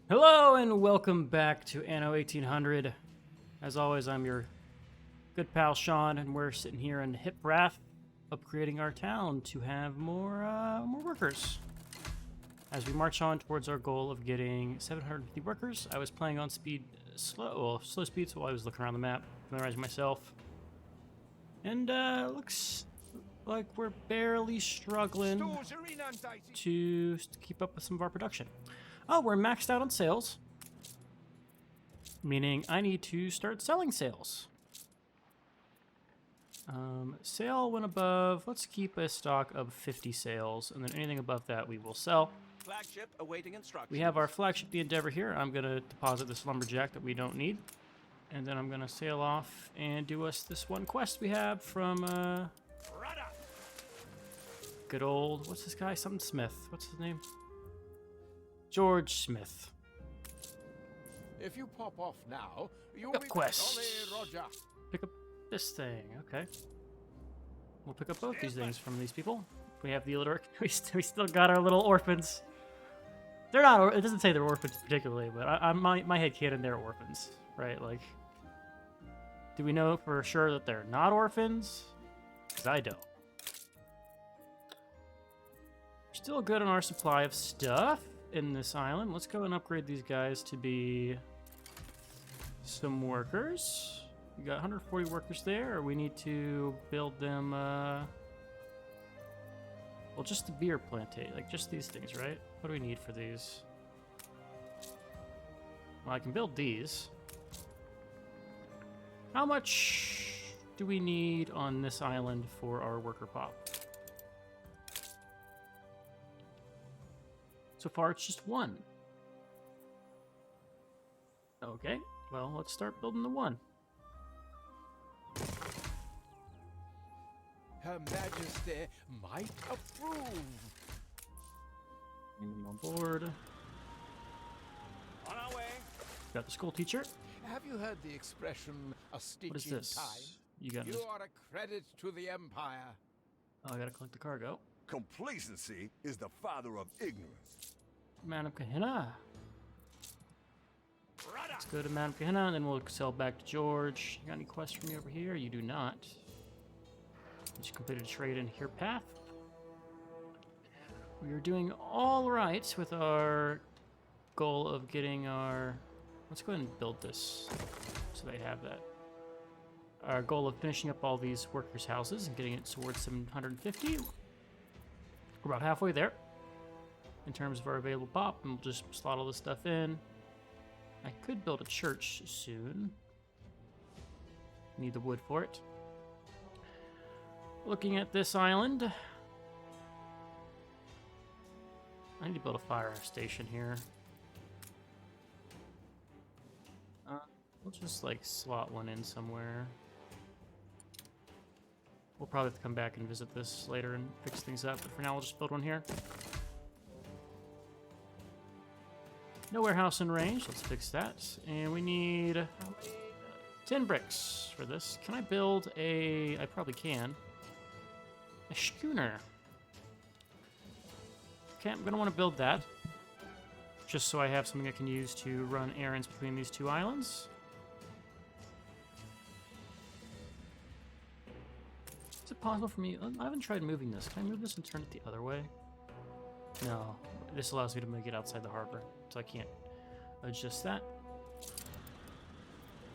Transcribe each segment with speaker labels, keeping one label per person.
Speaker 1: Hello and welcome back to Anno 1800. As always, I'm your good pal Sean, and we're sitting here in Hiprath, upgrading our town to have more workers. As we march on towards our goal of getting 750 workers, I was playing on slow speed, so I was looking around the map, familiarizing myself, and looks like we're barely struggling to keep up with some of our production. Oh, we're maxed out on sales, meaning I need to start selling sales. Sale went above. Let's keep a stock of 50 sales, and then anything above that we will sell.
Speaker 2: Flagship awaiting instructions.
Speaker 1: We have our flagship, the Endeavor, here. I'm going to deposit this lumberjack that we don't need, and then I'm going to sail off and do us this one quest we have from good old, what's this guy? Something Smith. What's his name? George Smith.
Speaker 3: If you pop off now, you'll
Speaker 1: Pick up
Speaker 3: be
Speaker 1: quest.
Speaker 3: Roger.
Speaker 1: Pick up this thing. Okay. We'll pick up both these things from these people. We have the other. We still got our little orphans. They're not. It doesn't say they're orphans particularly, but my head canon, they're orphans, right? Like, do we know for sure that they're not orphans? Because I don't. We're still good on our supply of stuff in this island. Let's go and upgrade these guys to be some workers. We got 140 workers there, or we need to build them, well, just the beer plantation, like just these things, right? What do we need for these? Well, I can build these. How much do we need on this island for our worker pop? So far, it's just one. Okay, well, let's start building the one.
Speaker 3: Her Majesty might approve.
Speaker 1: Bring them on board.
Speaker 2: On our way.
Speaker 1: Got the school teacher.
Speaker 3: Have you heard the expression, a stitch
Speaker 1: What is
Speaker 3: in
Speaker 1: this?
Speaker 3: time?
Speaker 1: You got
Speaker 3: You are a credit to the Empire.
Speaker 1: Oh, I gotta collect the cargo.
Speaker 4: Complacency is the father of ignorance.
Speaker 1: Man of Gehenna. Let's go to Man of Gehenna, and then we'll sail back to George. You got any quests for me over here? You do not. Just completed a trade in here path. We are doing all right with our goal of getting our... Let's go ahead and build this so they have that. Our goal of finishing up all these workers' houses and getting it towards 750. We're about halfway there in terms of our available pop, and we'll just slot all this stuff in. I could build a church soon. Need the wood for it. Looking at this island, I need to build a fire station here. We'll just like slot one in somewhere. We'll probably have to come back and visit this later and fix things up, but for now we'll just build one here. No warehouse in range, let's fix that. And we need 10 bricks for this. Can I build a... I probably can. A schooner. Okay, I'm gonna want to build that. Just so I have something I can use to run errands between these two islands. Is it possible for me? I haven't tried moving this. Can I move this and turn it the other way? No. This allows me to make it outside the harbor, so I can't adjust that.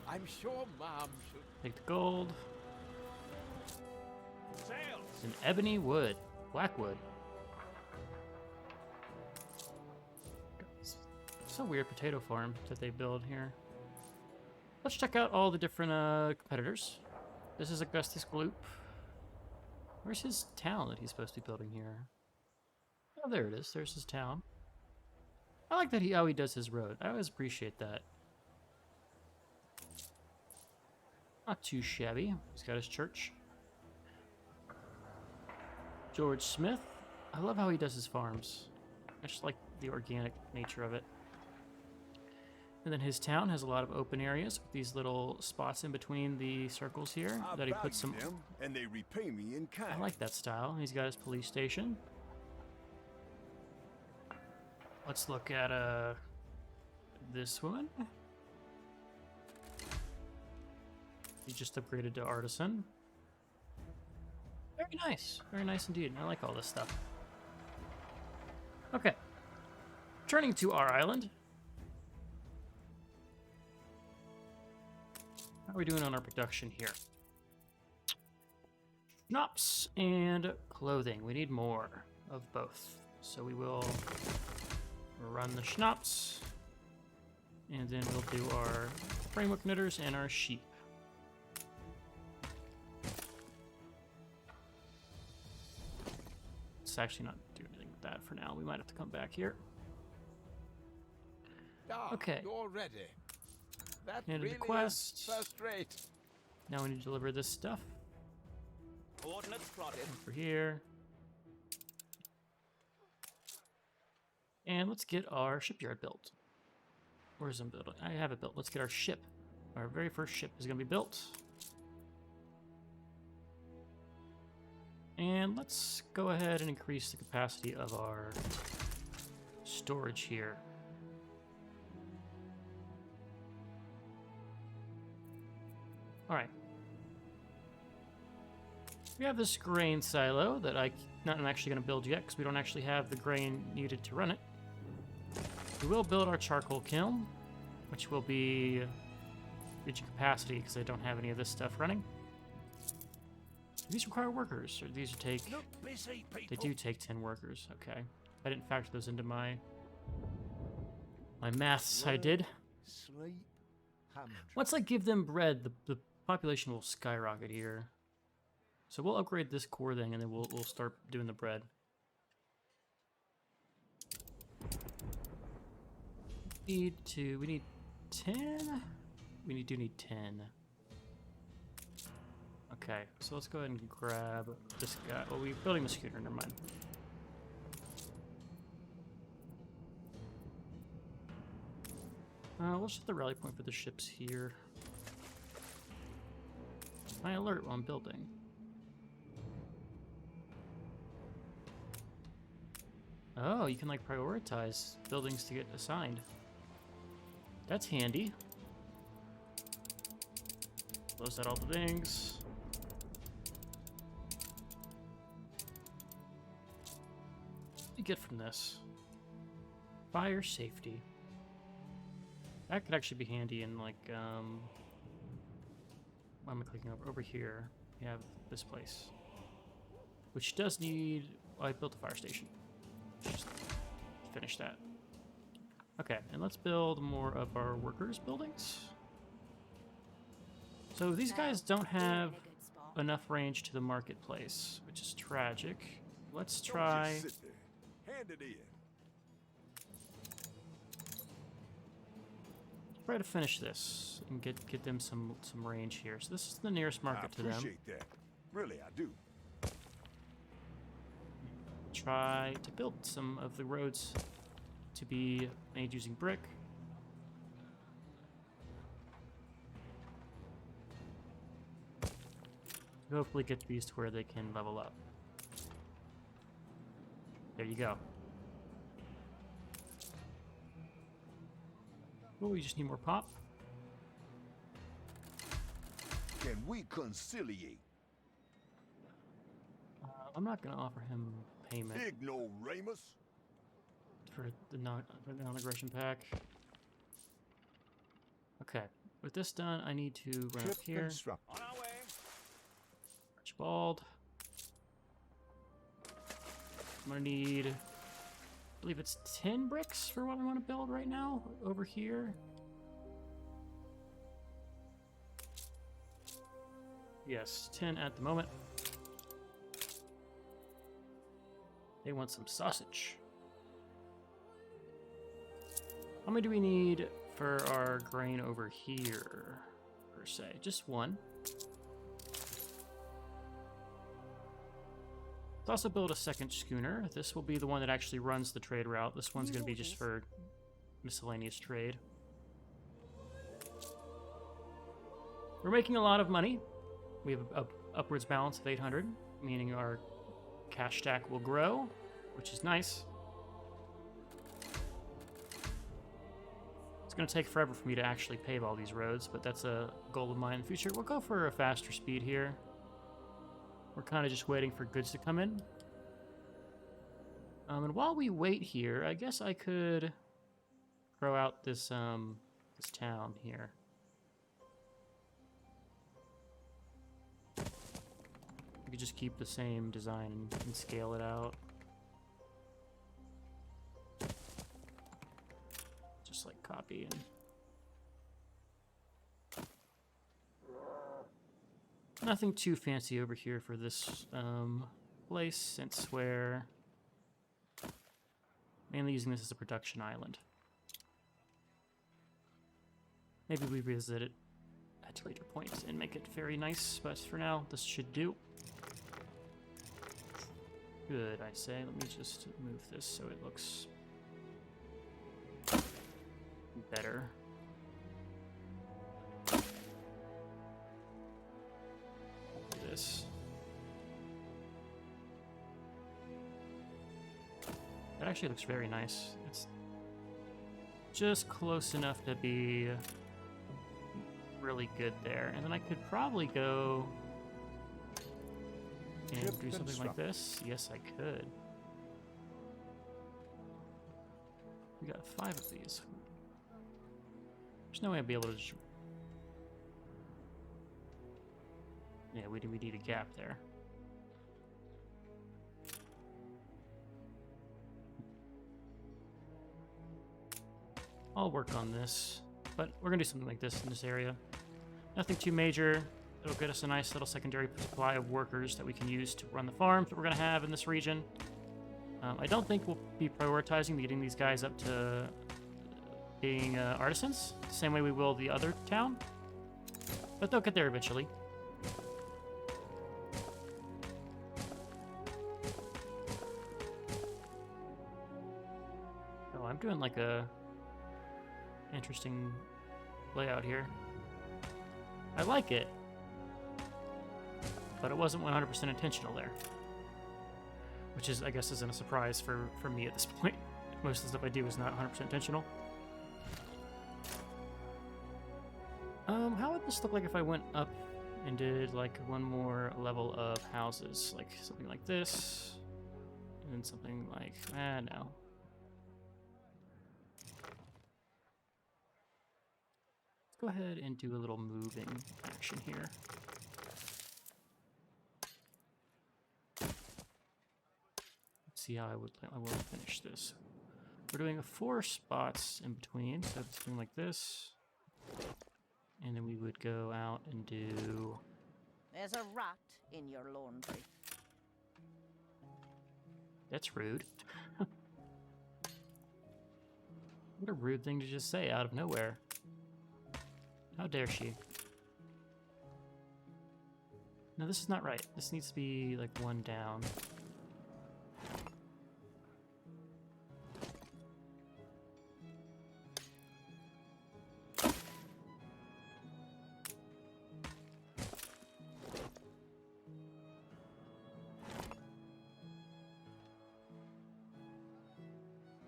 Speaker 3: I'm sure Mom should.
Speaker 1: Take the gold.
Speaker 2: Sails.
Speaker 1: It's an ebony wood. Black wood. It's a weird potato farm that they build here. Let's check out all the different competitors. This is Augustus Gloop. Where's his town that he's supposed to be building here? Oh, there it is. There's his town. I like that how he does his road. I always appreciate that. Not too shabby. He's got his church. George Smith. I love how he does his farms. I just like the organic nature of it. And then his town has a lot of open areas with these little spots in between the circles here that he puts some...
Speaker 4: them, and they repay me in kind.
Speaker 1: I like that style. He's got his police station. Let's look at this woman. He just upgraded to artisan. Very nice. Very nice indeed. I like all this stuff. Okay. Turning to our island. How are we doing on our production here? Schnapps and clothing. We need more of both. So we will run the schnapps. And then we'll do our framework knitters and our sheep. Let's actually not do anything with that for now. We might have to come back here.
Speaker 3: Ah,
Speaker 1: Okay.
Speaker 3: You're ready. That
Speaker 1: Handed
Speaker 3: really
Speaker 1: the quest.
Speaker 3: is first rate.
Speaker 1: Now we need to deliver this stuff
Speaker 2: Coordinates plotted.
Speaker 1: over here. And let's get our shipyard built. Where's it built? I have it built. Let's get our ship. Our very first ship is going to be built. And let's go ahead and increase the capacity of our storage here. All right. We have this grain silo that I'm actually going to build yet because we don't actually have the grain needed to run it. We will build our charcoal kiln, which will be reaching capacity because I don't have any of this stuff running. These require workers, or these take...
Speaker 3: Look busy, people.
Speaker 1: They do take 10 workers, okay. I didn't factor those into my maths I did.
Speaker 3: Sleep. Humdrum.
Speaker 1: Once I give them bread, the population will skyrocket here. So we'll upgrade this core thing, and then we'll start doing the bread. We need 10? We do need 10. Okay, so let's go ahead and grab this guy. Oh, we're building the schooner, never mind. We'll set the rally point for the ships here. My alert while I'm building. Oh, you can like prioritize buildings to get assigned. That's handy. Close out all the things. What do you get from this? Fire safety. That could actually be handy in like, why am I clicking over here? We have this place. Which does need, oh, I built a fire station. Just finish that. Okay, and let's build more of our workers' buildings. So these guys don't have enough range to the marketplace, which is tragic. Let's try...
Speaker 4: Don't just sit there. Hand it in.
Speaker 1: Try to finish this and get them some range here. So this is the nearest market to
Speaker 4: I
Speaker 1: them.
Speaker 4: appreciate that. Really, I do.
Speaker 1: Try to build some of the roads to be made using brick. Hopefully get these to where they can level up. There you go. Oh, we just need more pop.
Speaker 4: Can we conciliate?
Speaker 1: I'm not going to offer him payment
Speaker 4: Ignoramus?
Speaker 1: for the non-aggression pack. Okay, with this done, I need to run up
Speaker 3: Ship
Speaker 1: here.
Speaker 3: construct.
Speaker 2: On our way.
Speaker 1: Archibald. I'm gonna need, I believe it's 10 bricks for what I want to build right now over here. Yes, 10 at the moment. They want some sausage. How many do we need for our grain over here, per se? Just one. Let's also build a second schooner. This will be the one that actually runs the trade route. This one's going to be just for miscellaneous trade. We're making a lot of money. We have an upwards balance of 800, meaning our cash stack will grow, which is nice. Let's going to take forever for me to actually pave all these roads, but that's a goal of mine in the future. We'll go for a faster speed here. We're kind of just waiting for goods to come in. And while we wait here, I guess I could throw out this this town here. We could just keep the same design and scale it out. Just like copy and nothing too fancy over here for this place, since we're mainly using this as a production island. Maybe we revisit it at a later point and make it very nice, but for now, this should do. Good, I say. Let me just move this so it looks better. This. That actually looks very nice. It's just close enough to be really good there. And then I could probably go and do something like this. Yes, I could. We got 5 of these. There's no way I'd be able to just... Yeah, we need a gap there. I'll work on this, but we're gonna do something like this in this area. Nothing too major. It'll get us a nice little secondary supply of workers that we can use to run the farms that we're gonna have in this region. I don't think we'll be prioritizing getting these guys up to being artisans, the same way we will the other town, but they'll get there eventually. Oh, I'm doing like a interesting layout here. I like it, but it wasn't 100% intentional there, which is, I guess, isn't a surprise for me at this point. Most of the stuff I do is not 100% intentional. How would this look like if I went up and did like one more level of houses, like something like this, and then something like, no. Let's go ahead and do a little moving action here. Let's see how I will finish this. We're doing 4 spots in between, so something like this. And then we would go out and do...
Speaker 5: There's a rat in your laundry.
Speaker 1: That's rude. What a rude thing to just say out of nowhere. How dare she? No, this is not right. This needs to be like 1 down.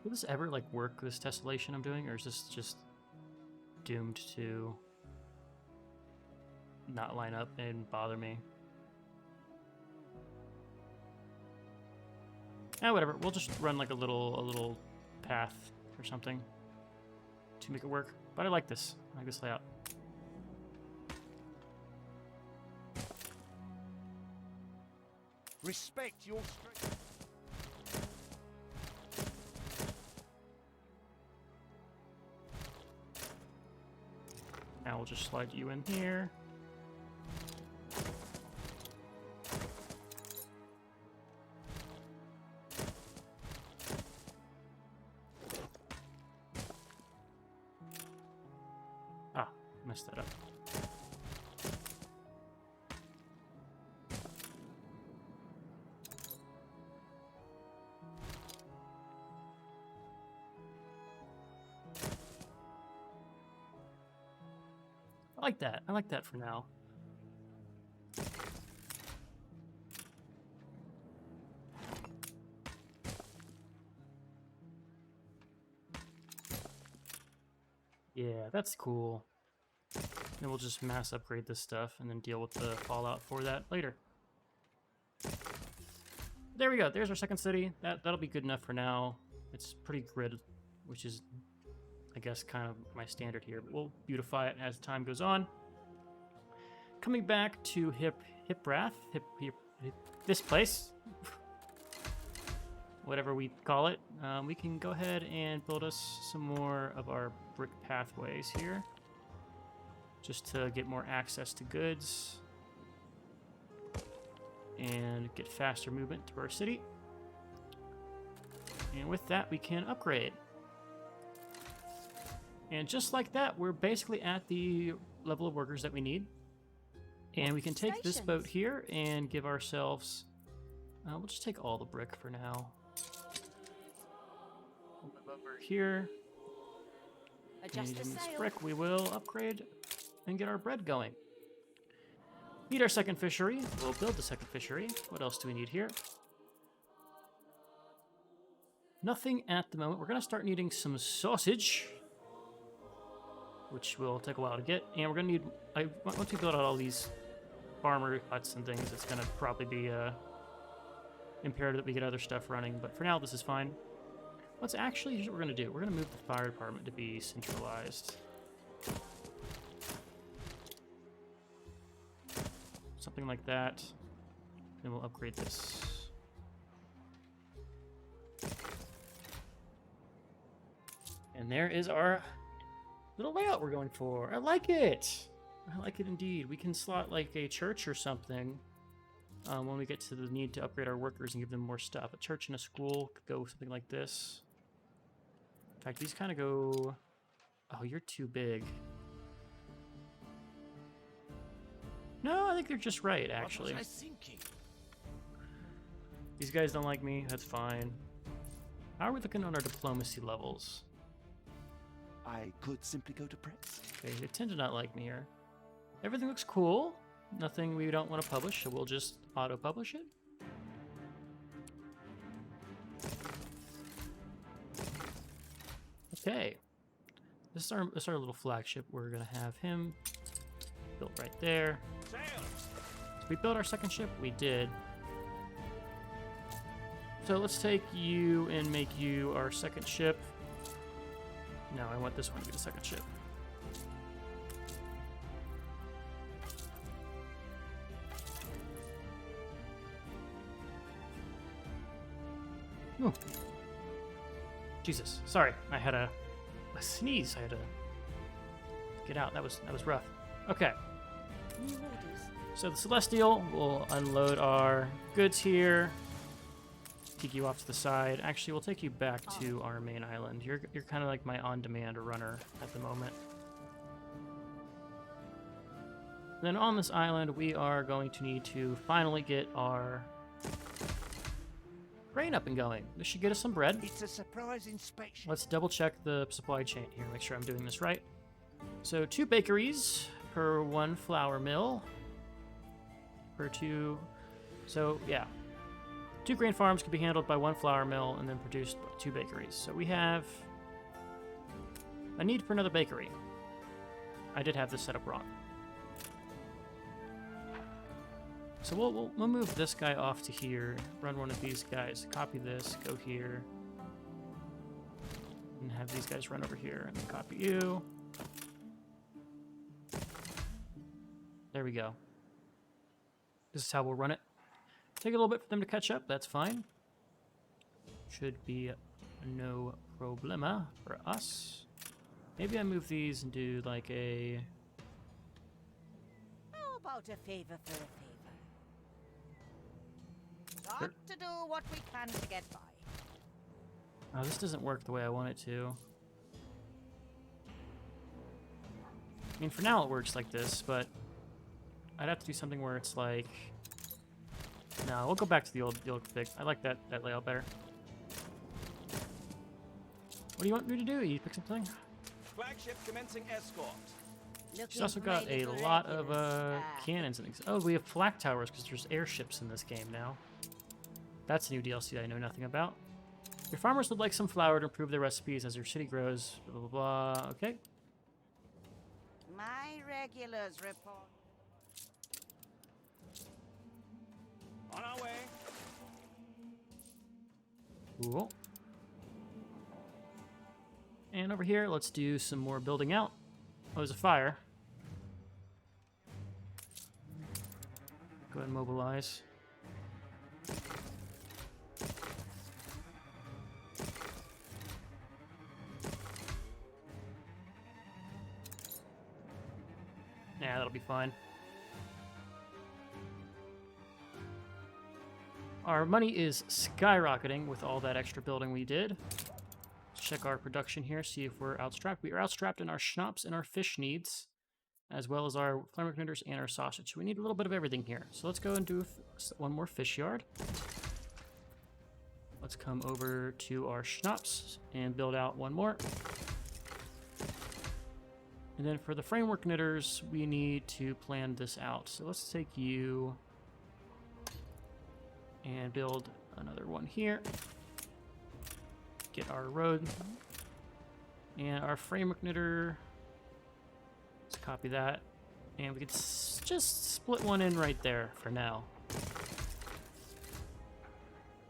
Speaker 1: Will this ever like work, this tessellation I'm doing, or is this just doomed to not line up and bother me? Whatever. We'll just run like a little path or something to make it work. But I like this. I like this layout.
Speaker 3: Respect your strength.
Speaker 1: Now we'll just slide you in here. Ah, messed that up. I like that. I like that for now. Yeah, that's cool. Then we'll just mass upgrade this stuff and then deal with the fallout for that later. There we go. There's our second city. That'll be good enough for now. It's pretty grid, which is, I guess, kind of my standard here. But we'll beautify it as time goes on. Coming back to Hiprath, this place, whatever we call it, we can go ahead and build us some more of our brick pathways here, just to get more access to goods and get faster movement to our city. And with that, we can upgrade. And just like that, we're basically at the level of workers that we need. And we can take this boat here and give ourselves... we'll just take all the brick for now. We'll move over here. And using this brick, we will upgrade and get our bread going. Need our second fishery. We'll build the second fishery. What else do we need here? Nothing at the moment. We're going to start needing some sausage, which will take a while to get. And we're going to need... once we build out all these farmer huts and things, it's going to probably be imperative that we get other stuff running. But for now, this is fine. Here's what we're going to do. We're going to move the fire department to be centralized. Something like that. Then we'll upgrade this. And there is our little layout we're going for. I like it. I like it indeed. We can slot like a church or something when we get to the need to upgrade our workers and give them more stuff. A church and a school could go something like this. In fact, these kind of go... Oh, you're too big. No, I think they're just right, actually.
Speaker 3: What was I thinking?
Speaker 1: These guys don't like me. That's fine. How are we looking on our diplomacy levels?
Speaker 6: I could simply go to press.
Speaker 1: Okay, they tend to not like me here. Everything looks cool. Nothing we don't want to publish, so we'll just auto-publish it. Okay. This is our little flagship. We're going to have him built right there. Did we build our second ship? We did. So let's take you and make you our second ship. No, I want this one to be the second ship. Ooh. Jesus, sorry. I had a sneeze. I had to get out. That was rough. Okay. So the Celestial will unload our goods here. Take you off to the side. Actually, we'll take you back to our main island. You're kind of like my on-demand runner at the moment. Then on this island, we are going to need to finally get our grain up and going. This should get us some bread.
Speaker 3: It's a surprise inspection.
Speaker 1: Let's double check the supply chain here, make sure I'm doing this right. So 2 bakeries per 1 flour mill per 2. So yeah, 2 grain farms can be handled by 1 flour mill and then produced by 2 bakeries. So we have a need for another bakery. I did have this set up wrong. So we'll move this guy off to here, run one of these guys, copy this, go here, and have these guys run over here, and then copy you. There we go. This is how we'll run it. Take a little bit for them to catch up, that's fine. Should be no problema for us. Maybe I move these and do like a...
Speaker 5: How about a favor for a favor? Got
Speaker 1: Sure.
Speaker 5: to do what we can to get by.
Speaker 1: Oh, this doesn't work the way I want it to. I mean, for now it works like this, but I'd have to do something where it's like... No, we'll go back to the old config. I like that layout better. What do you want me to do? You pick something?
Speaker 2: Flagship commencing escort.
Speaker 1: She's also got a lot of cannons and things. Oh, we have flak towers because there's airships in this game now. That's a new DLC I know nothing about. Your farmers would like some flour to improve their recipes as your city grows. Blah, blah, blah. Okay.
Speaker 5: My regulars report.
Speaker 2: On our way.
Speaker 1: Cool. And over here, let's do some more building out. Oh, there's a fire. Go ahead and mobilize. Yeah, that'll be fine. Our money is skyrocketing with all that extra building we did. Let's check our production here, see if we're outstrapped. We are outstrapped in our schnapps and our fish needs, as well as our flame knitters and our sausage. We need a little bit of everything here. So let's go and do one more fish yard. Let's come over to our schnapps and build out one more. And then for the framework knitters, we need to plan this out. So let's take you and build another one here. Get our road and our framework knitter. Let's copy that. And we could just split one in right there for now.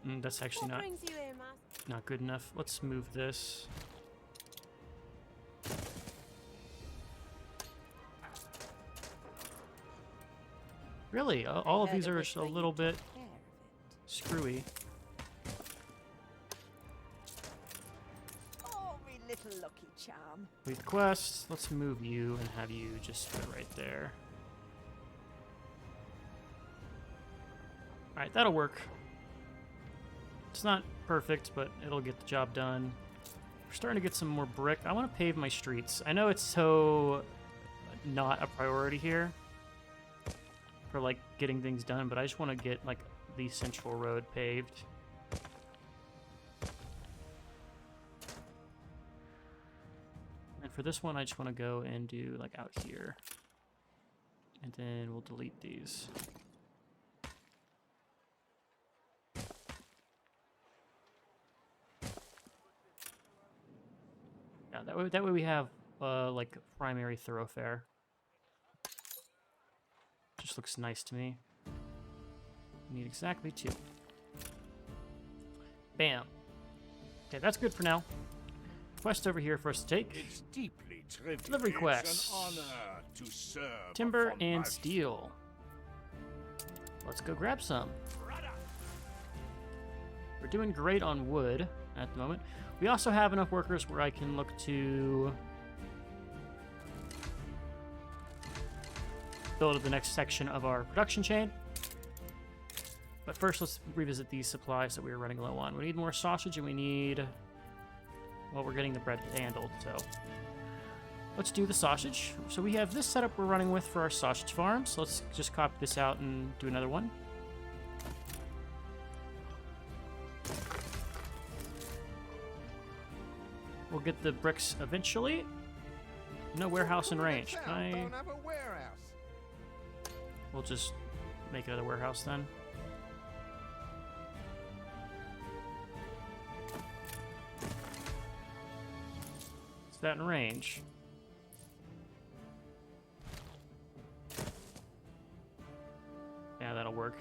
Speaker 1: That's actually not good enough. Let's move this. Really? All of these are just a little bit screwy.
Speaker 5: Oh, me little lucky charm.
Speaker 1: Complete quests. Let's move you and have you just fit right there. Alright, that'll work. It's not perfect, but it'll get the job done. We're starting to get some more brick. I want to pave my streets. I know it's so not a priority here for like getting things done, but I just want to get like the central road paved. And for this one, I just want to go and do like out here. And then we'll delete these. Yeah, that way we have like primary thoroughfare. Just looks nice to me. Need exactly 2. Bam. Okay, that's good for now. Quest over here for us to take.
Speaker 4: It's deeply trivial.
Speaker 1: Delivery
Speaker 4: It's
Speaker 1: quests.
Speaker 4: an honor to serve
Speaker 1: Timber
Speaker 4: upon
Speaker 1: and
Speaker 4: my-
Speaker 1: steel. Let's go grab some. We're doing great on wood at the moment. We also have enough workers where I can look to build the next section of our production chain. But first, let's revisit these supplies that we were running low on. We need more sausage, and we need... Well, we're getting the bread handled, so... Let's do the sausage. So we have this setup we're running with for our sausage farm. So let's just copy this out and do another one. We'll get the bricks eventually. No warehouse in range. Can I...
Speaker 3: Don't have a warehouse.
Speaker 1: We'll just make another warehouse then. Is that in range? Yeah, that'll work.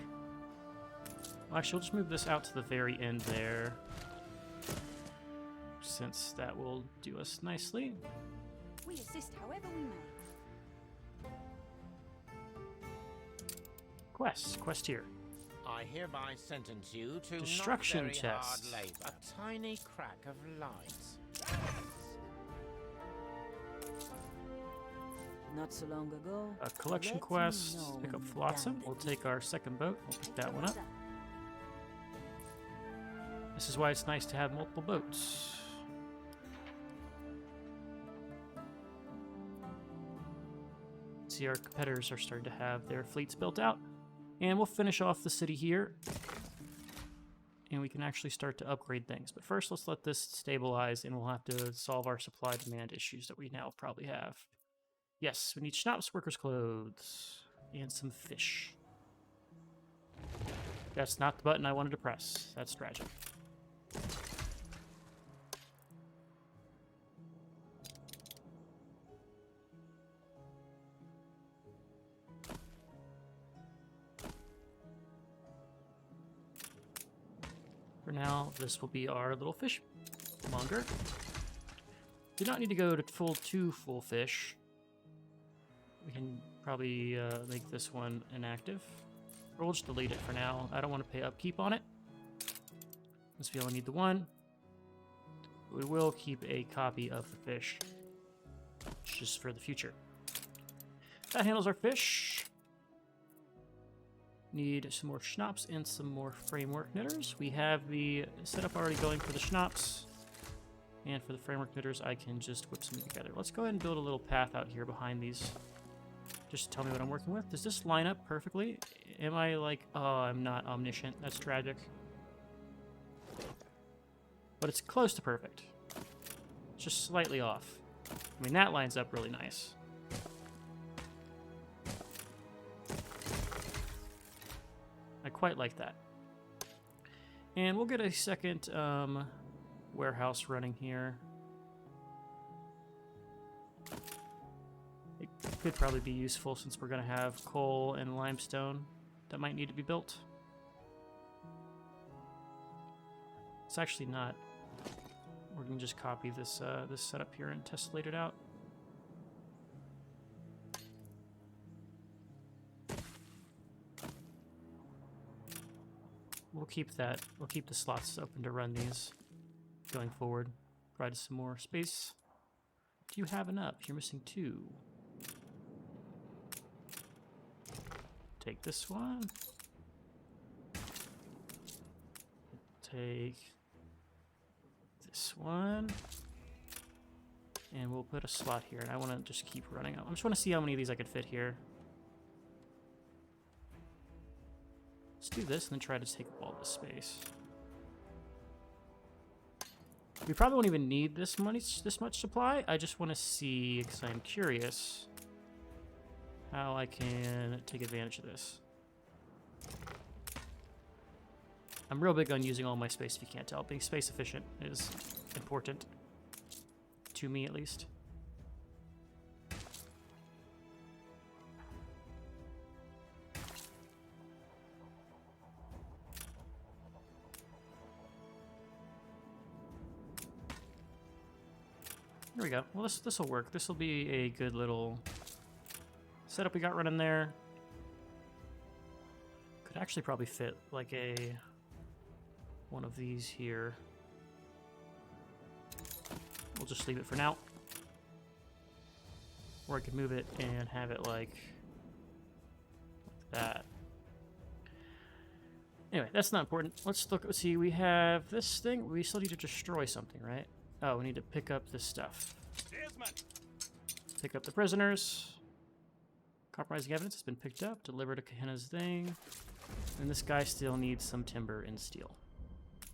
Speaker 1: Well, actually, we'll just move this out to the very end there, since that will do us nicely.
Speaker 5: We assist however we may.
Speaker 1: Quest here.
Speaker 7: I hereby sentence you to
Speaker 1: Destruction
Speaker 7: not very hard
Speaker 1: test.
Speaker 7: labor. A tiny crack of light.
Speaker 5: Not so long ago.
Speaker 1: A collection
Speaker 5: let me
Speaker 1: quest.
Speaker 5: know
Speaker 1: Pick up
Speaker 5: when
Speaker 1: Flotsam.
Speaker 5: you're
Speaker 1: We'll
Speaker 5: done.
Speaker 1: take our second boat. We'll pick that one up. This is why it's nice to have multiple boats. See, our competitors are starting to have their fleets built out. And we'll finish off the city here. And we can actually start to upgrade things. But first, let's let this stabilize, and we'll have to solve our supply-demand issues that we now probably have. Yes, we need schnapps, workers' clothes, and some fish. That's not the button I wanted to press. That's tragic. For now, this will be our little fishmonger. Do not need to go to full fish. We can probably make this one inactive. Or we'll just delete it for now. I don't want to pay upkeep on it. Since we only need the one. We will keep a copy of the fish. Just for the future. That handles our fish. Need some more schnapps and some more framework knitters. We have the setup already going for the schnapps. And for the framework knitters, I can just whip something together. Let's go ahead and build a little path out here behind these. Just tell me what I'm working with. Does this line up perfectly? Am I like... Oh, I'm not omniscient. That's tragic. But it's close to perfect. It's just slightly off. I mean, that lines up really nice. I quite like that. And we'll get a second warehouse running here. It could probably be useful since we're going to have coal and limestone that might need to be built. It's actually not. We're going to just copy this this setup here and tessellate it out. We'll keep that. We'll keep the slots open to run these going forward. Provide some more space. Do you have enough? You're missing 2. Take this one. Take this one. And we'll put a slot here. And I want to just keep running out. I just want to see how many of these I could fit here. Let's do this and then try to take up all this space. We probably won't even need this much supply. I just want to see, because I'm curious, how I can take advantage of this. I'm real big on using all my space, if you can't tell. Being space efficient is important. To me, at least. There we go. Well, this will work. This will be a good little setup we got running there. Could actually probably fit like one of these here. We'll just leave it for now. Or I could move it and have it like that. Anyway, that's not important. Let's look. Let's see. We have this thing. We still need to destroy something, right? Oh, we need to pick up this stuff. Pick up the prisoners. Compromising evidence has been picked up. Deliver to Gehenna's thing. And this guy still needs some timber and steel.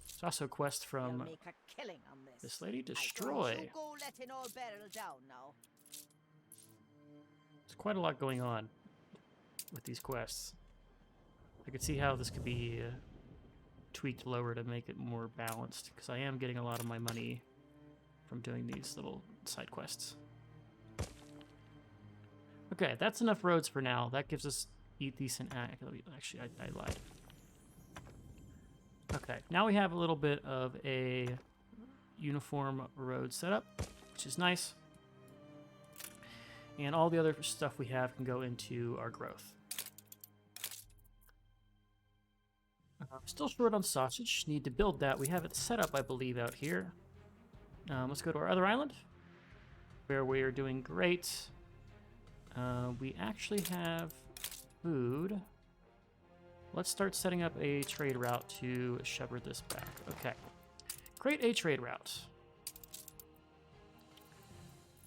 Speaker 1: There's also a quest from
Speaker 5: Make a killing on
Speaker 1: this lady. Destroy.
Speaker 5: You go letting all barrel down now.
Speaker 1: There's quite a lot going on with these quests. I could see how this could be tweaked lower to make it more balanced, because I am getting a lot of my money from doing these little side quests. Okay, that's enough roads for now. That gives us a decent... Actually, I lied. Okay, now we have a little bit of a uniform road setup, which is nice. And all the other stuff we have can go into our growth. Still short on sausage. Need to build that. We have it set up, I believe, out here. Let's go to our other island, where we are doing great. We actually have food. Let's start setting up a trade route to shepherd this back. Okay. Create a trade route.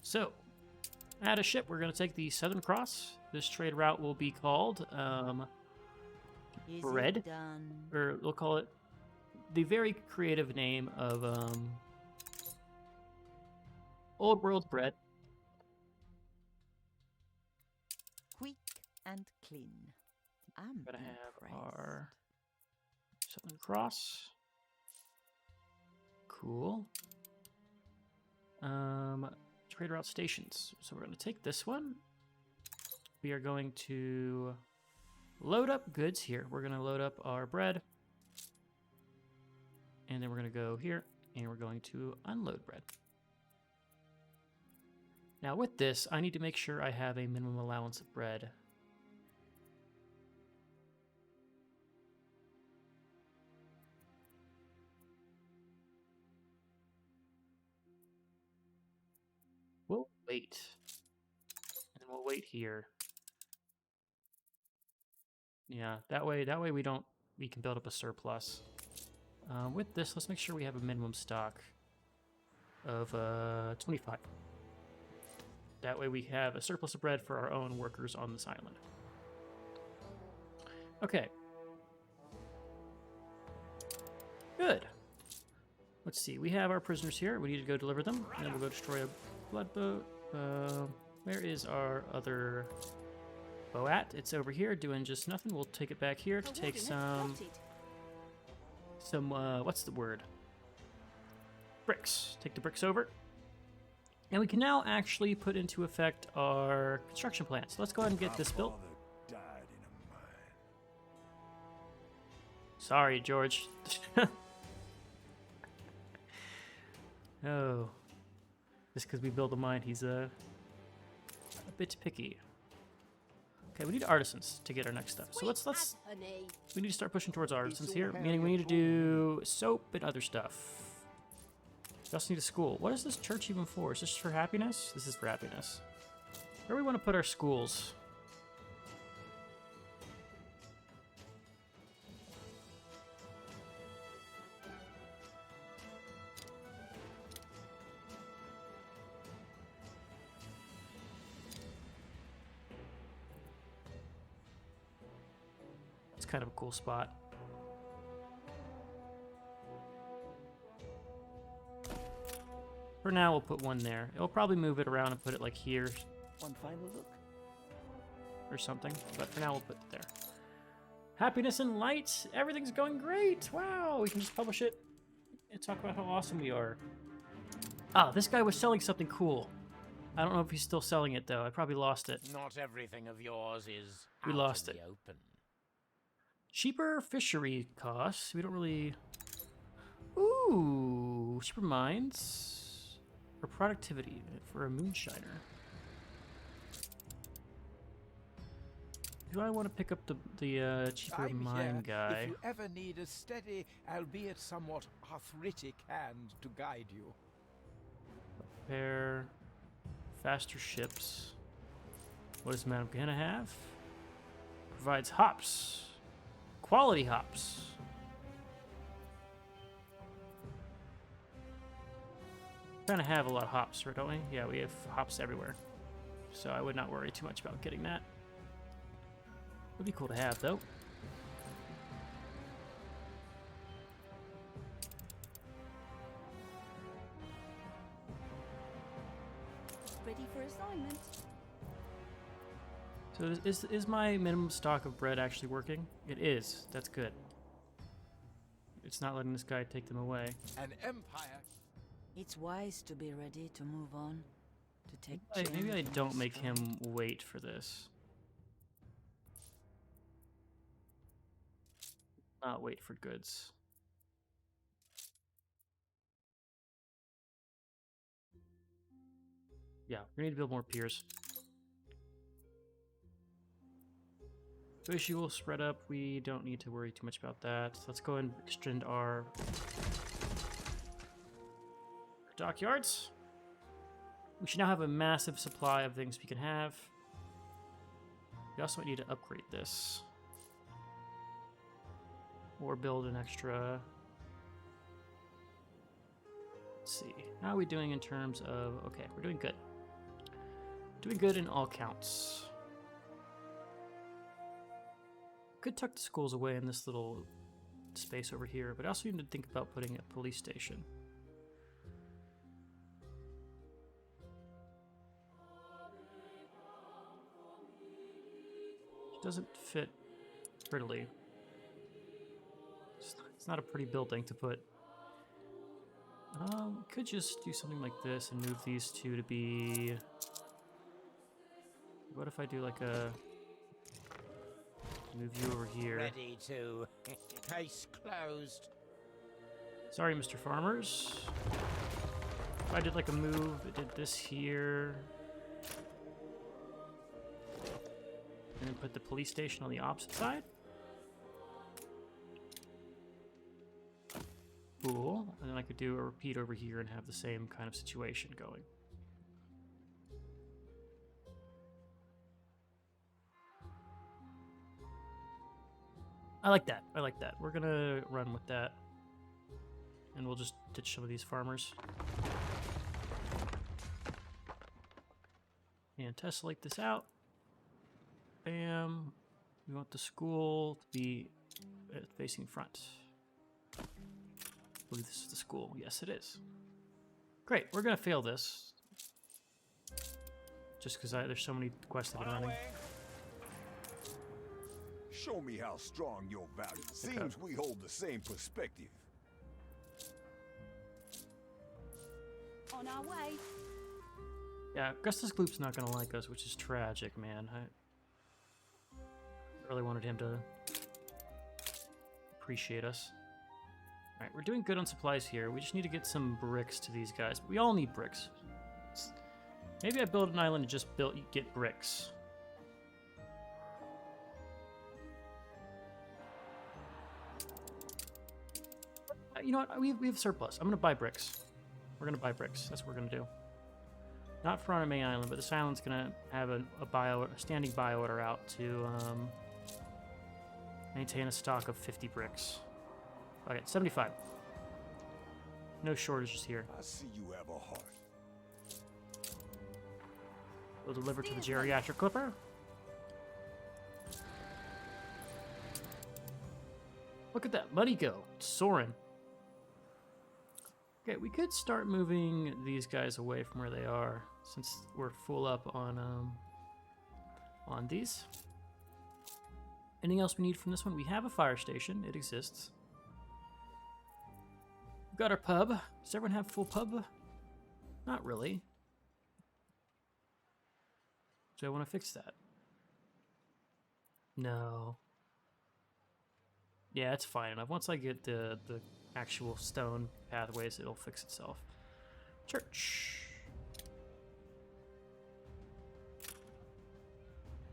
Speaker 1: So, add a ship. We're going to take the Southern Cross. This trade route will be called Bread. Or we'll call it the very creative name of Old World Bread.
Speaker 5: Quick and clean. I'm
Speaker 1: Gonna have our Southern Cross. Cool. Trade route stations. So we're gonna take this one. We are going to load up goods here. We're gonna load up our bread. And then we're going to go here, and we're going to unload bread. Now with this, I need to make sure I have a minimum allowance of bread. We'll wait. And then we'll wait here. Yeah, that way we can build up a surplus. With this, let's make sure we have a minimum stock of 25. That way we have a surplus of bread for our own workers on this island. Okay. Good. Let's see. We have our prisoners here. We need to go deliver them, and then we'll go destroy a blood boat. Where is our other boat at? It's over here doing just nothing. We'll take it back here to take some what's the word? Bricks. Take the bricks over. And we can now actually put into effect our construction plan. So let's go ahead and get this built.
Speaker 4: Died in a mine.
Speaker 1: Sorry, George. Oh. Just because we build a mine, he's a bit picky. Okay, we need artisans to get our next stuff. So let's we need to start pushing towards artisans here, meaning we need to do soap and other stuff. We also need a school. What is this church even for? Is this for happiness? This is for happiness. Where do we want to put our schools? It's kind of a cool spot. For now, we'll put one there. It'll probably move it around and put it like here
Speaker 6: One final look.
Speaker 1: or something, but for now we'll put it there. Happiness and light! Everything's going great! Wow! We can just publish it and talk about how awesome we are. Ah, this guy was selling something cool. I don't know if he's still selling it, though. I probably lost it.
Speaker 7: Not everything of yours is
Speaker 1: We
Speaker 7: out
Speaker 1: lost
Speaker 7: in
Speaker 1: it.
Speaker 7: the open.
Speaker 1: Cheaper fishery costs. We don't really... Ooh! Cheaper mines. For productivity, for a moonshiner. Do I want to pick up the cheaper
Speaker 3: I'm
Speaker 1: mine
Speaker 3: here
Speaker 1: guy?
Speaker 3: if you ever need a steady, albeit somewhat arthritic hand to guide you.
Speaker 1: Repair, faster ships. What does Madame Gehenna have? Provides hops. Quality hops. We kind of have a lot of hops, don't we? Yeah, we have hops everywhere. So I would not worry too much about getting that. Would be cool to have, though.
Speaker 5: Ready for assignment.
Speaker 1: So is my minimum stock of bread actually working? It is. That's good. It's not letting this guy take them away.
Speaker 3: An empire.
Speaker 8: It's wise to be ready to move on, to take
Speaker 1: Maybe I
Speaker 8: change
Speaker 1: don't
Speaker 8: from
Speaker 1: make
Speaker 8: strong.
Speaker 1: him wait for this. Not wait for goods. Yeah, we need to build more piers. Fishy will spread up. We don't need to worry too much about that. Let's go and extend our dockyards. We should now have a massive supply of things we can have. We also need to upgrade this. Or build an extra... Let's see. How are we doing in terms of... Okay, we're doing good. Doing good in all counts. Could tuck the schools away in this little space over here, but I also need to think about putting a police station. It doesn't fit prettily. It's not a pretty building to put. Could just do something like this and move these two to be... What if I do like a... Move you over here.
Speaker 7: Ready to. Case closed.
Speaker 1: Sorry, Mr. Farmers. If I did like a move, it did this here. And then put the police station on the opposite side. Cool. And then I could do a repeat over here and have the same kind of situation going. I like that. I like that. We're gonna run with that. And we'll just ditch some of these farmers. And tessellate this out. Bam. We want the school to be facing front. I believe this is the school. Yes, it is. Great. We're going to fail this. Just because there's so many quests that
Speaker 2: On
Speaker 1: are
Speaker 2: our
Speaker 1: running.
Speaker 2: way.
Speaker 4: Show me how strong your value. Seems we hold the same perspective.
Speaker 5: On our way.
Speaker 1: Yeah, Augustus Gloop's not going to like us, which is tragic, man. I really wanted him to appreciate us. Alright, we're doing good on supplies here. We just need to get some bricks to these guys. We all need bricks. Maybe I build an island and just get bricks. You know what? We have surplus. I'm going to buy bricks. We're going to buy bricks. That's what we're going to do. Not for our main island, but this island's going to have a standing bio order out to maintain a stock of 50 bricks. Okay, 75. No shortages here.
Speaker 4: I see you have a heart.
Speaker 1: We'll deliver to the geriatric clipper. Look at that money go. It's soaring. Okay, we could start moving these guys away from where they are, since we're full up on these. Anything else we need from this one? We have a fire station. It exists. We've got our pub. Does everyone have full pub? Not really. Do I want to fix that? No. Yeah, it's fine enough. Once I get the actual stone pathways, it'll fix itself. Church.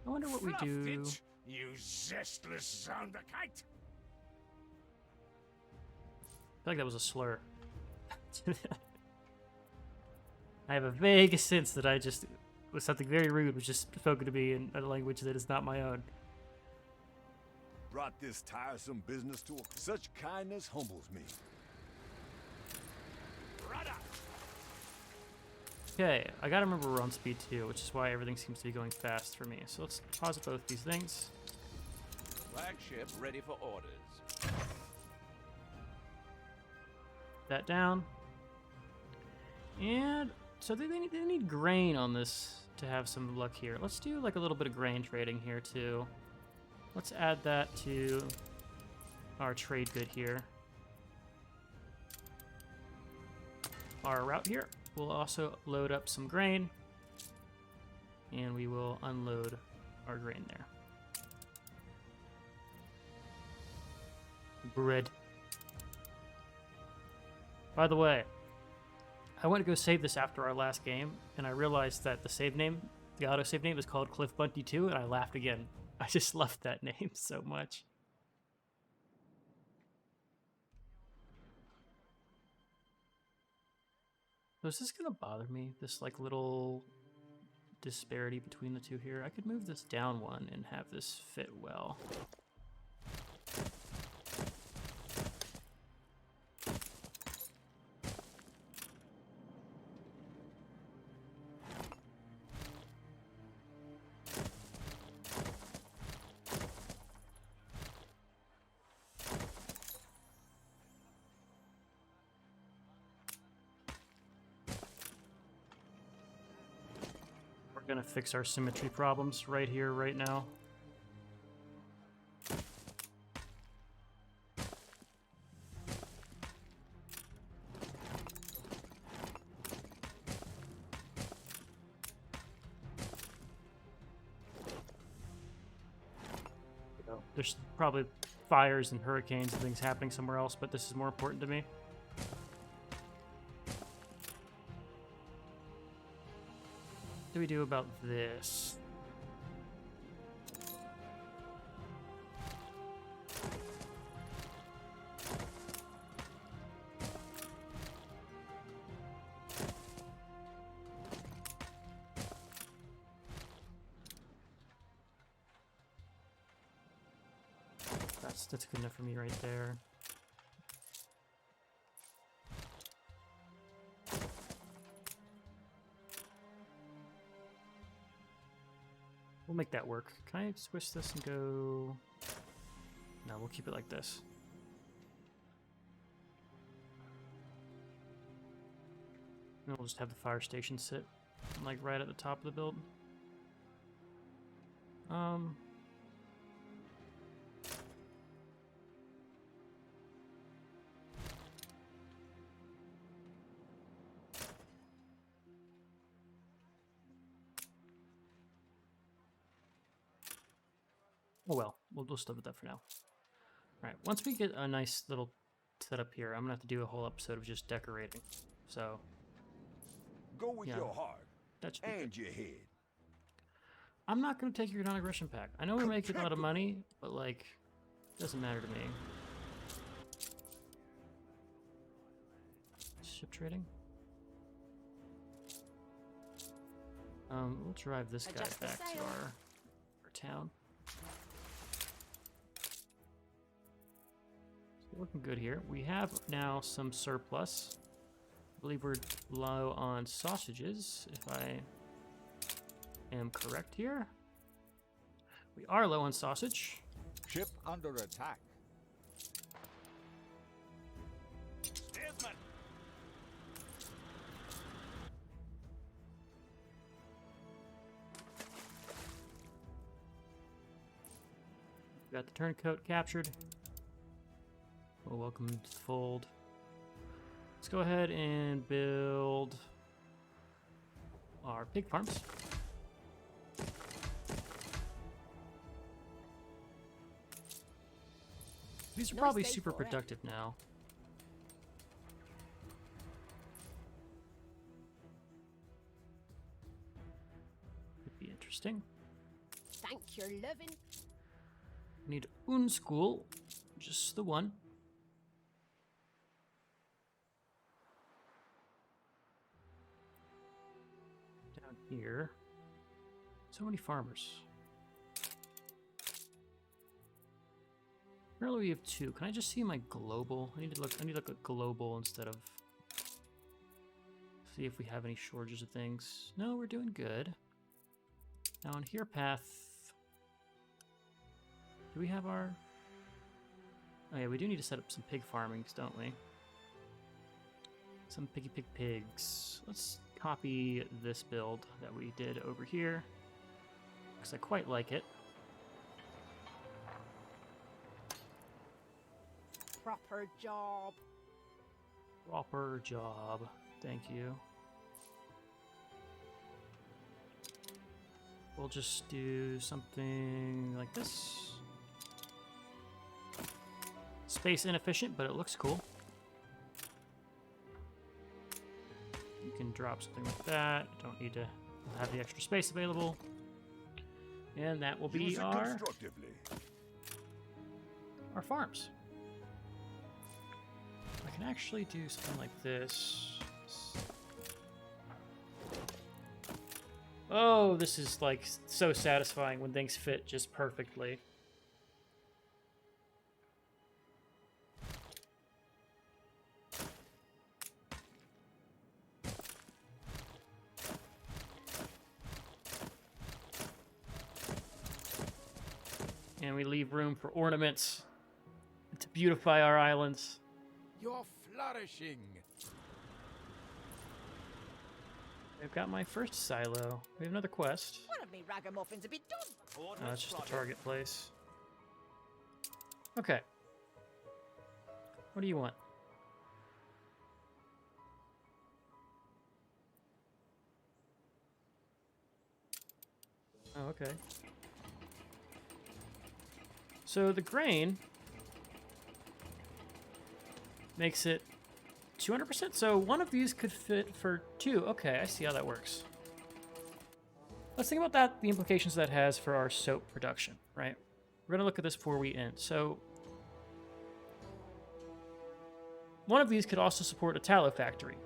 Speaker 1: I wonder what we do.
Speaker 2: Fluff it, you zestless soundbite.
Speaker 1: I feel like that was a slur. I have a vague sense that I just was something very rude was just spoken to me in a language that is not my own.
Speaker 4: Brought this tiresome business to such kindness humbles me.
Speaker 2: Brother.
Speaker 1: Okay, I gotta remember we're on speed 2, which is why everything seems to be going fast for me. So let's pause both these things.
Speaker 2: Flagship ready for orders.
Speaker 1: That down. And so they need grain on this to have some luck here. Let's do like a little bit of grain trading here too. Let's add that to our trade good here. Our route here. We'll also load up some grain. And we will unload our grain there. Bread. By the way, I went to go save this after our last game, and I realized that the save name, the autosave name, is called Cliff Bunty 2, and I laughed again. I just love that name so much. So is this gonna bother me? This like little disparity between the two here? I could move this down one and have this fit well. Gonna fix our symmetry problems right here, right now. There's probably fires and hurricanes and things happening somewhere else, but this is more important to me. do we do about this? That's good enough for me right there. We'll make that work. Can I switch this and go... No, we'll keep it like this. And we'll just have the fire station sit like right at the top of the build. Oh well, we'll just live with that for now. Alright, once we get a nice little setup here, I'm gonna have to do a whole episode of just decorating. So...
Speaker 4: Go with
Speaker 1: yeah,
Speaker 4: your heart
Speaker 1: that should be
Speaker 4: and
Speaker 1: good.
Speaker 4: your head.
Speaker 1: I'm not gonna take your non-aggression pack. I know we're making a lot of money, but like, it doesn't matter to me. Ship trading? We'll drive this guy
Speaker 5: Adjust the
Speaker 1: back to
Speaker 5: sail.
Speaker 1: our town. So looking good here. We have now some surplus. I believe we're low on sausages, if I am correct here. We are low on sausage.
Speaker 3: Ship under attack.
Speaker 2: Steersman!
Speaker 1: Got the turncoat captured. Well, welcome to the fold. Let's go ahead and build our pig farms. These are
Speaker 5: Nice
Speaker 1: probably
Speaker 5: day
Speaker 1: super
Speaker 5: for it.
Speaker 1: productive now. Could be interesting.
Speaker 5: Thank your loving.
Speaker 1: Need un school, just the one. Down here, so many farmers. Apparently we have 2. Can I just see my global? I need to look at global instead of see if we have any shortages of things. No, we're doing good. Now on here path, do we have our... Oh yeah, we do need to set up some pig farmings, don't we? Some piggy pigs. Let's copy this build that we did over here, because I quite like it.
Speaker 5: Proper job.
Speaker 1: Proper job. Thank you. We'll just do something like this. Space inefficient, but it looks cool. You can drop something like that. Don't need to have the extra space available. And that will be
Speaker 4: Use it
Speaker 1: our
Speaker 4: constructively.
Speaker 1: farms. I can actually do something like this. Oh, this is like so satisfying when things fit just perfectly. And we leave room for ornaments to beautify our islands.
Speaker 3: You're flourishing.
Speaker 1: I've got my first silo. We have another quest.
Speaker 5: One of me ragamuffins a bit done.
Speaker 1: Oh, that's just a target place. Okay. What do you want? Oh, okay. So the grain makes it 200%. So one of these could fit for 2. Okay, I see how that works. let's think about that, the implications that has for our soap production, right? We're going to look at this before we end. So one of these could also support a tallow factory,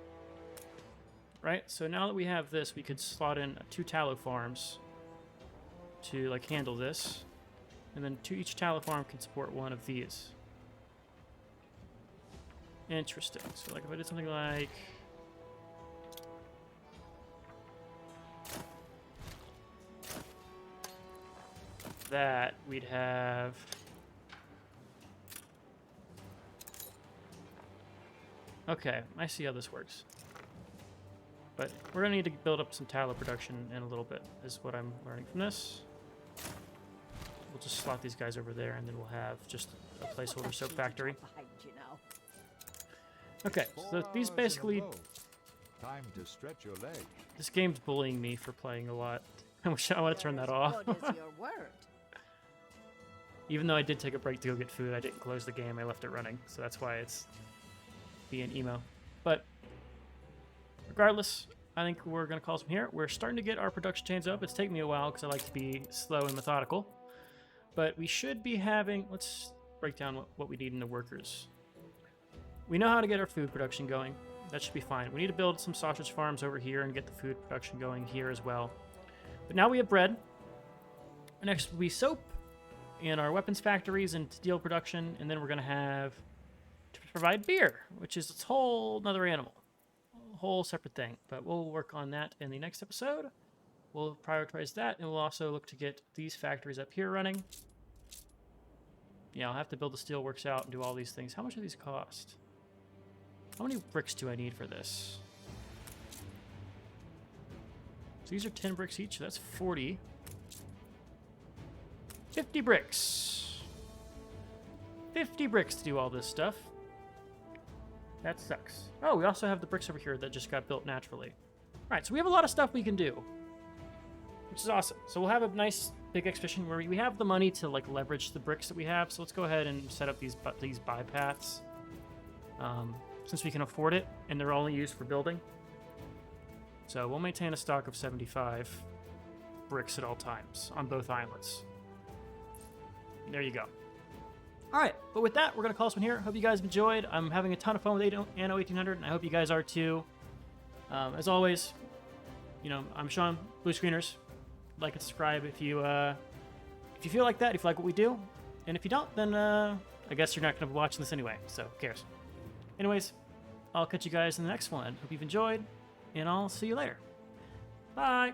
Speaker 1: right? So now that we have this, we could slot in 2 tallow farms to like handle this, and then each tallow farm can support one of these. Interesting. So like if I did something like that, we'd have okay, I see how this works. But we're gonna need to build up some tallow production in a little bit, is what I'm learning from this. We'll just slot these guys over there, and then we'll have just a placeholder soap factory.
Speaker 8: Behind you now.
Speaker 1: Okay, so these basically,
Speaker 9: Time to stretch your leg.
Speaker 1: this game's bullying me for playing a lot. I wish I want to turn that
Speaker 8: As
Speaker 1: off.
Speaker 8: good as your word.
Speaker 1: Even though I did take a break to go get food, I didn't close the game, I left it running. So that's why it's being emo. But regardless, I think we're going to call some here. We're starting to get our production chains up. It's taken me a while because I like to be slow and methodical. But we should be having... Let's break down what we need in the workers. We know how to get our food production going. That should be fine. We need to build some sausage farms over here and get the food production going here as well. But now we have bread. Next will be soap and our weapons factories and steel production. And then we're going to have to provide beer, which is a whole another animal. A whole separate thing. But we'll work on that in the next episode. We'll prioritize that, and we'll also look to get these factories up here running. Yeah, I'll have to build the steel works out and do all these things. How much do these cost? How many bricks do I need for this? So these are 10 bricks each, so that's 40. 50 bricks. 50 bricks to do all this stuff. That sucks. Oh, we also have the bricks over here that just got built naturally. Alright, so we have a lot of stuff we can do, which is awesome. So we'll have a nice big expedition where we have the money to like leverage the bricks that we have. So let's go ahead and set up these bypaths. Since we can afford it, and they're only used for building. So we'll maintain a stock of 75 bricks at all times on both islands. There you go. Alright, but with that, we're going to call this one here. Hope you guys enjoyed. I'm having a ton of fun with Anno 1800, and I hope you guys are too. As always, you know, I'm Sean, Blue Screeners. Like and subscribe if you feel like that, if you like what we do. And if you don't, then I guess you're not going to be watching this anyway, so who cares? Anyways, I'll catch you guys in the next one. Hope you've enjoyed, and I'll see you later. Bye!